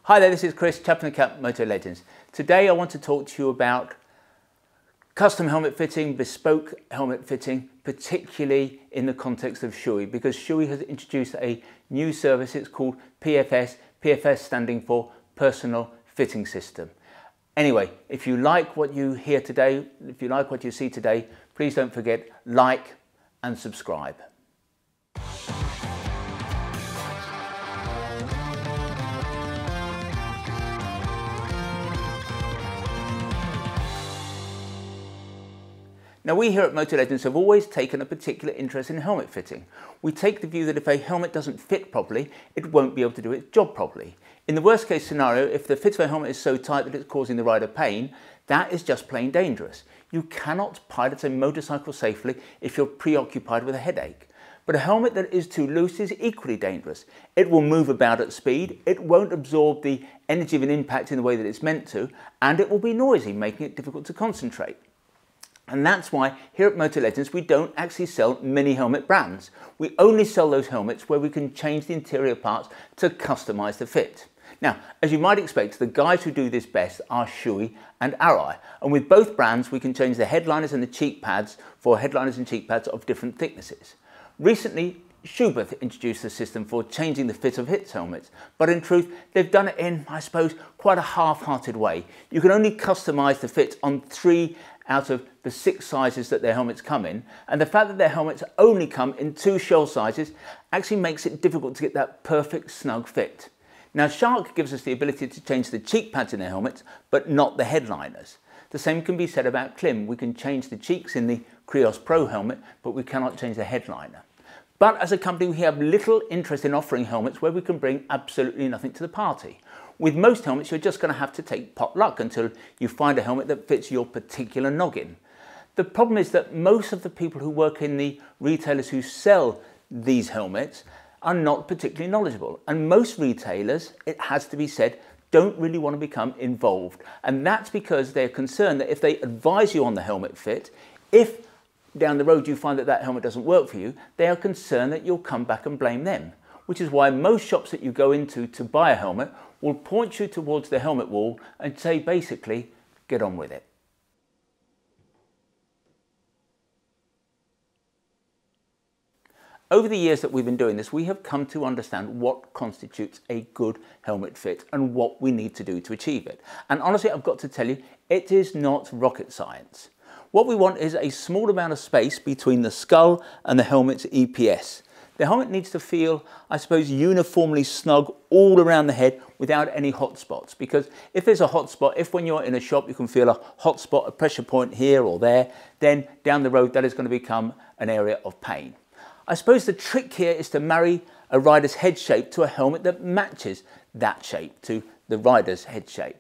Hi there, this is Chris, Chaplain of Cap Moto Legends. Today I want to talk to you about custom helmet fitting, bespoke helmet fitting, particularly in the context of Shoei, because Shoei has introduced a new service. It's called PFS, PFS standing for Personal Fitting System. Anyway, if you like what you hear today, if you like what you see today, please don't forget, like and subscribe. Now, we here at Moto Legends have always taken a particular interest in helmet fitting. We take the view that if a helmet doesn't fit properly, it won't be able to do its job properly. In the worst case scenario, if the fit of a helmet is so tight that it's causing the rider pain, that is just plain dangerous. You cannot pilot a motorcycle safely if you're preoccupied with a headache. But a helmet that is too loose is equally dangerous. It will move about at speed, it won't absorb the energy of an impact in the way that it's meant to, and it will be noisy, making it difficult to concentrate. And that's why here at Moto Legends we don't actually sell many helmet brands. We only sell those helmets where we can change the interior parts to customize the fit. Now, as you might expect, the guys who do this best are Shoei and Arai. And with both brands we can change the headliners and the cheek pads for headliners and cheek pads of different thicknesses. Recently, Shoei introduced a system for changing the fit of its helmets, but in truth they've done it in, I suppose, quite a half-hearted way. You can only customize the fit on 3 out of the 6 sizes that their helmets come in, and the fact that their helmets only come in 2 shell sizes actually makes it difficult to get that perfect snug fit. Now, Shark gives us the ability to change the cheek pads in their helmets, but not the headliners. The same can be said about Klim. We can change the cheeks in the Krios Pro helmet, but we cannot change the headliner. But as a company, we have little interest in offering helmets where we can bring absolutely nothing to the party. With most helmets, you're just going to have to take pot luck until you find a helmet that fits your particular noggin. The problem is that most of the people who work in the retailers who sell these helmets are not particularly knowledgeable. And most retailers, it has to be said, don't really want to become involved. And that's because they're concerned that if they advise you on the helmet fit, if down the road you find that that helmet doesn't work for you, they are concerned that you'll come back and blame them. Which is why most shops that you go into to buy a helmet will point you towards the helmet wall and say basically, get on with it. Over the years that we've been doing this, we have come to understand what constitutes a good helmet fit and what we need to do to achieve it. And honestly, I've got to tell you, it is not rocket science. What we want is a small amount of space between the skull and the helmet's EPS. The helmet needs to feel, I suppose, uniformly snug all around the head without any hot spots. Because if there's a hot spot, if when you're in a shop you can feel a hot spot, a pressure point here or there, then down the road that is going to become an area of pain. I suppose the trick here is to marry a rider's head shape to a helmet that matches that shape, to the rider's head shape.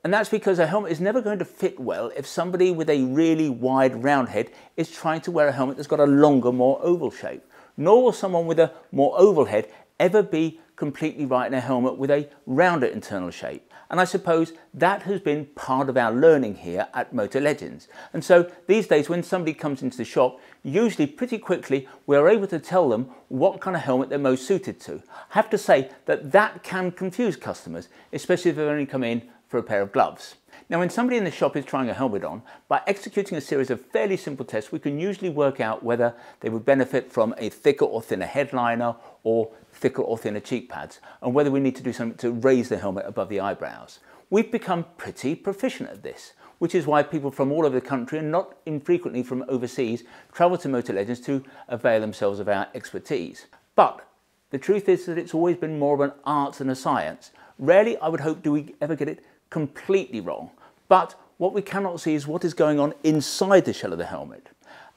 And that's because a helmet is never going to fit well if somebody with a really wide round head is trying to wear a helmet that's got a longer, more oval shape. Nor will someone with a more oval head ever be completely right in a helmet with a rounder internal shape. And I suppose that has been part of our learning here at Moto Legends. And so these days when somebody comes into the shop, usually pretty quickly we're able to tell them what kind of helmet they're most suited to. I have to say that that can confuse customers, especially if they've only come in for a pair of gloves. Now, when somebody in the shop is trying a helmet on, by executing a series of fairly simple tests, we can usually work out whether they would benefit from a thicker or thinner headliner or thicker or thinner cheek pads, and whether we need to do something to raise the helmet above the eyebrows. We've become pretty proficient at this, which is why people from all over the country, and not infrequently from overseas, travel to Moto Legends to avail themselves of our expertise. But the truth is that it's always been more of an art than a science. Rarely, I would hope, do we ever get it completely wrong. But what we cannot see is what is going on inside the shell of the helmet.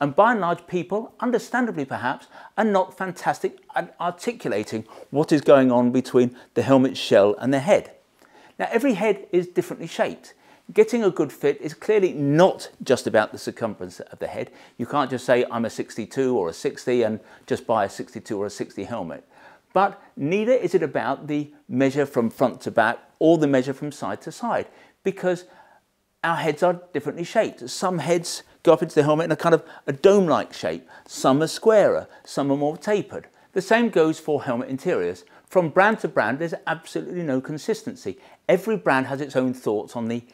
And by and large, people, understandably perhaps, are not fantastic at articulating what is going on between the helmet's shell and the head. Now, every head is differently shaped. Getting a good fit is clearly not just about the circumference of the head. You can't just say, I'm a 62 or a 60 and just buy a 62 or a 60 helmet. But neither is it about the measure from front to back or the measure from side to side, because our heads are differently shaped. Some heads go up into the helmet in a kind of a dome-like shape. Some are squarer, some are more tapered. The same goes for helmet interiors. from brand to brand, there's absolutely no consistency. Every brand has its own thoughts on the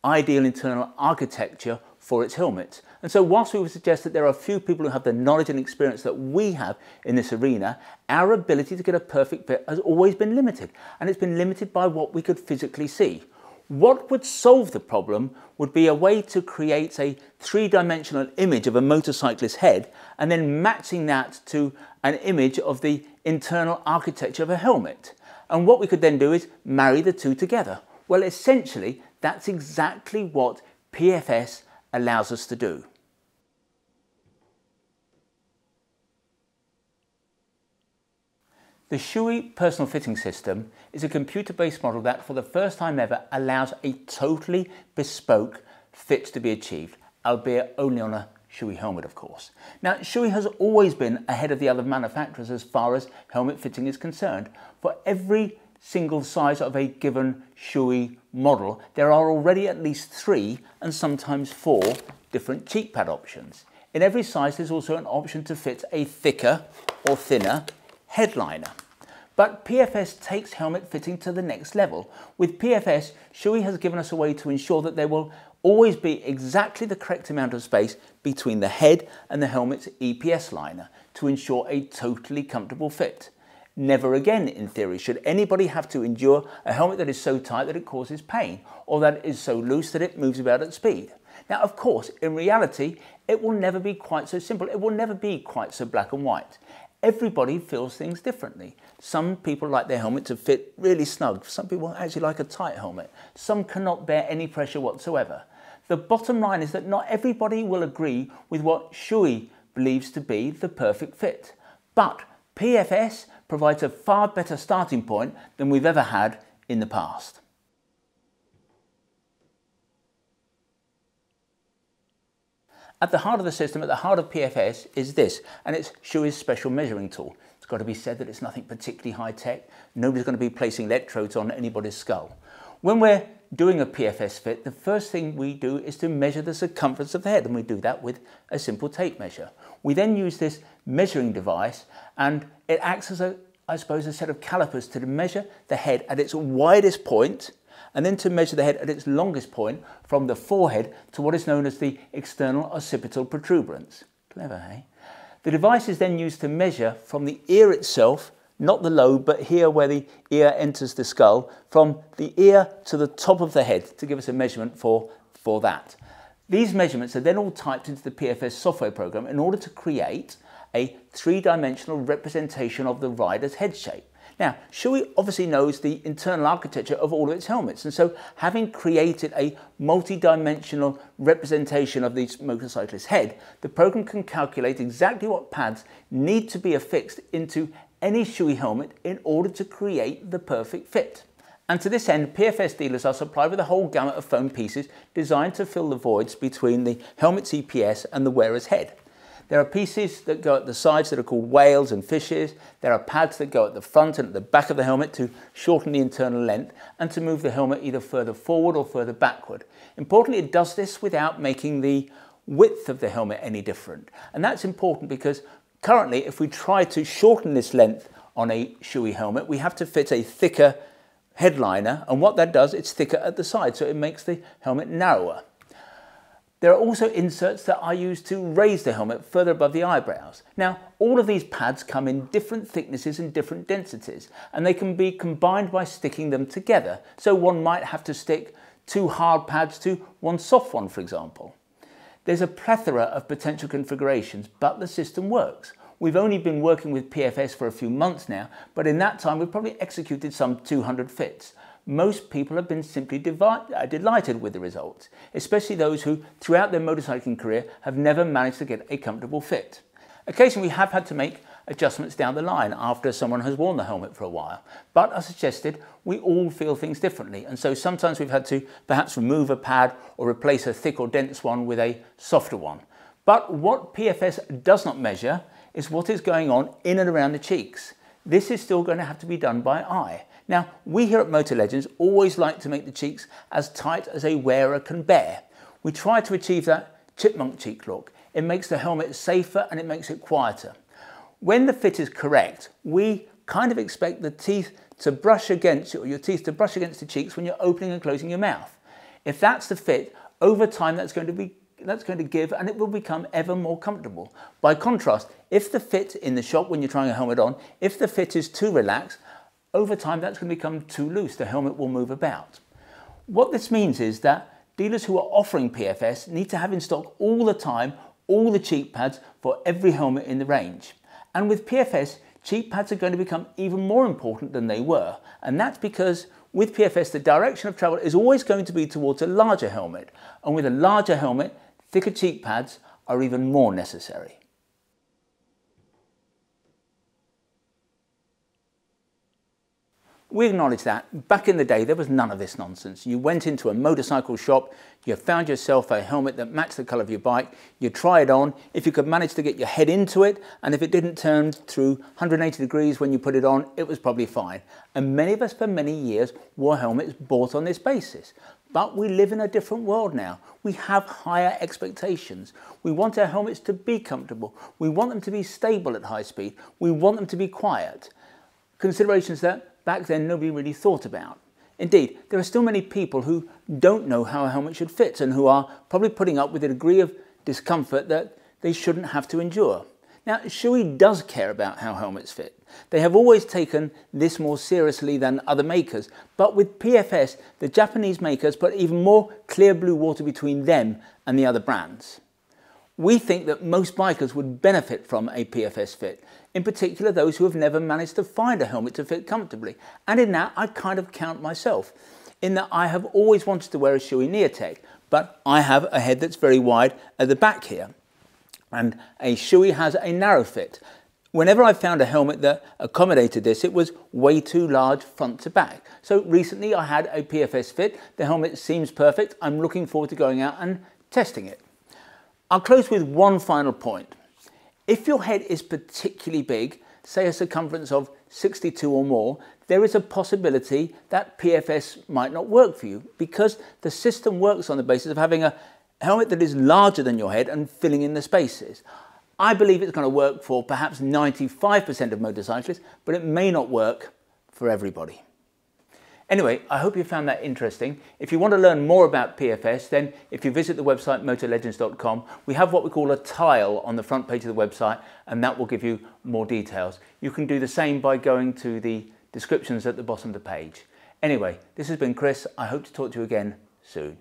ideal internal architecture for its helmets. And so whilst we would suggest that there are a few people who have the knowledge and experience that we have in this arena, our ability to get a perfect fit has always been limited, and it's been limited by what we could physically see. What would solve the problem would be a way to create a three-dimensional image of a motorcyclist's head and then matching that to an image of the internal architecture of a helmet. And what we could then do is marry the two together. Well, essentially, that's exactly what PFS allows us to do. The Shoei Personal Fitting System is a computer-based model that, for the first time ever, allows a totally bespoke fit to be achieved, albeit only on a Shoei helmet, of course. Now, Shoei has always been ahead of the other manufacturers as far as helmet fitting is concerned. For every single size of a given Shoei model, there are already at least 3 and sometimes 4 different cheek pad options. In every size, there's also an option to fit a thicker or thinner headliner. But PFS takes helmet fitting to the next level. With PFS, Shoei has given us a way to ensure that there will always be exactly the correct amount of space between the head and the helmet's EPS liner to ensure a totally comfortable fit. Never again, in theory, should anybody have to endure a helmet that is so tight that it causes pain, or that it is so loose that it moves about at speed. Now, of course, in reality, it will never be quite so simple. It will never be quite so black and white. Everybody feels things differently. Some people like their helmet to fit really snug. Some people actually like a tight helmet. Some cannot bear any pressure whatsoever. The bottom line is that not everybody will agree with what Shoei believes to be the perfect fit. But PFS provides a far better starting point than we've ever had in the past. At the heart of the system, at the heart of PFS, is this, and it's Shoei's special measuring tool. It's got to be said that it's nothing particularly high-tech. Nobody's going to be placing electrodes on anybody's skull. When we're doing a PFS fit, the first thing we do is to measure the circumference of the head, and we do that with a simple tape measure. We then use this measuring device, and it acts as I suppose, a set of calipers to measure the head at its widest point, and then to measure the head at its longest point from the forehead to what is known as the external occipital protuberance. Clever, eh? The device is then used to measure from the ear itself, not the lobe, but here where the ear enters the skull, from the ear to the top of the head to give us a measurement for that. These measurements are then all typed into the PFS software program in order to create a three-dimensional representation of the rider's head shape. Now, Shoei obviously knows the internal architecture of all of its helmets, and so having created a multi-dimensional representation of the motorcyclist's head, the program can calculate exactly what pads need to be affixed into any Shoei helmet in order to create the perfect fit. And to this end, PFS dealers are supplied with a whole gamut of foam pieces designed to fill the voids between the helmet's EPS and the wearer's head. There are pieces that go at the sides that are called whales and fishes. There are pads that go at the front and at the back of the helmet to shorten the internal length and to move the helmet either further forward or further backward. Importantly, it does this without making the width of the helmet any different. And that's important because currently, if we try to shorten this length on a Shoei helmet, we have to fit a thicker headliner, and what that does, it's thicker at the side, so it makes the helmet narrower. There are also inserts that are used to raise the helmet further above the eyebrows. Now, all of these pads come in different thicknesses and different densities, and they can be combined by sticking them together. So one might have to stick 2 hard pads to 1 soft one, for example. There's a plethora of potential configurations, but the system works. We've only been working with PFS for a few months now, but in that time we've probably executed some 200 fits. Most people have been simply delighted with the results, especially those who, throughout their motorcycling career, have never managed to get a comfortable fit. Occasionally we have had to make adjustments down the line after someone has worn the helmet for a while, but as suggested, we all feel things differently, and so sometimes we've had to perhaps remove a pad or replace a thick or dense one with a softer one. But what PFS does not measure is what is going on in and around the cheeks. This is still going to have to be done by eye. Now, we here at Motor Legends always like to make the cheeks as tight as a wearer can bear. We try to achieve that chipmunk cheek look. It makes the helmet safer and it makes it quieter. When the fit is correct, we kind of expect the teeth to brush against, or your teeth to brush against the cheeks when you're opening and closing your mouth. If that's the fit, over time that's going to give, and it will become ever more comfortable. By contrast, if the fit in the shop when you're trying a helmet on, if the fit is too relaxed, over time that's going to become too loose. The helmet will move about. What this means is that dealers who are offering PFS need to have in stock all the time all the cheek pads for every helmet in the range. And with PFS, cheek pads are going to become even more important than they were. And that's because with PFS, the direction of travel is always going to be towards a larger helmet. And with a larger helmet, thicker cheek pads are even more necessary. We acknowledge that back in the day there was none of this nonsense. You went into a motorcycle shop, you found yourself a helmet that matched the colour of your bike, you try it on, if you could manage to get your head into it, and if it didn't turn through 180 degrees when you put it on, it was probably fine. And many of us for many years wore helmets bought on this basis. But we live in a different world now. We have higher expectations. We want our helmets to be comfortable. We want them to be stable at high speed. We want them to be quiet. Considerations that back then nobody really thought about. Indeed, there are still many people who don't know how a helmet should fit and who are probably putting up with a degree of discomfort that they shouldn't have to endure. Now, Shoei does care about how helmets fit. They have always taken this more seriously than other makers, but with PFS, the Japanese makers put even more clear blue water between them and the other brands. We think that most bikers would benefit from a PFS fit, in particular those who have never managed to find a helmet to fit comfortably. And in that, I kind of count myself, in that I have always wanted to wear a Shoei Neotech, but I have a head that's very wide at the back here. And a Shoei has a narrow fit. Whenever I found a helmet that accommodated this, it was way too large front to back. So recently I had a PFS fit. The helmet seems perfect. I'm looking forward to going out and testing it. I'll close with one final point. If your head is particularly big, say a circumference of 62 or more, there is a possibility that PFS might not work for you because the system works on the basis of having a helmet that is larger than your head and filling in the spaces. I believe it's going to work for perhaps 95% of motorcyclists, but it may not work for everybody. Anyway, I hope you found that interesting. If you want to learn more about PFS, then if you visit the website motorlegends.com, we have what we call a tile on the front page of the website, and that will give you more details. You can do the same by going to the descriptions at the bottom of the page. Anyway, this has been Chris. I hope to talk to you again soon.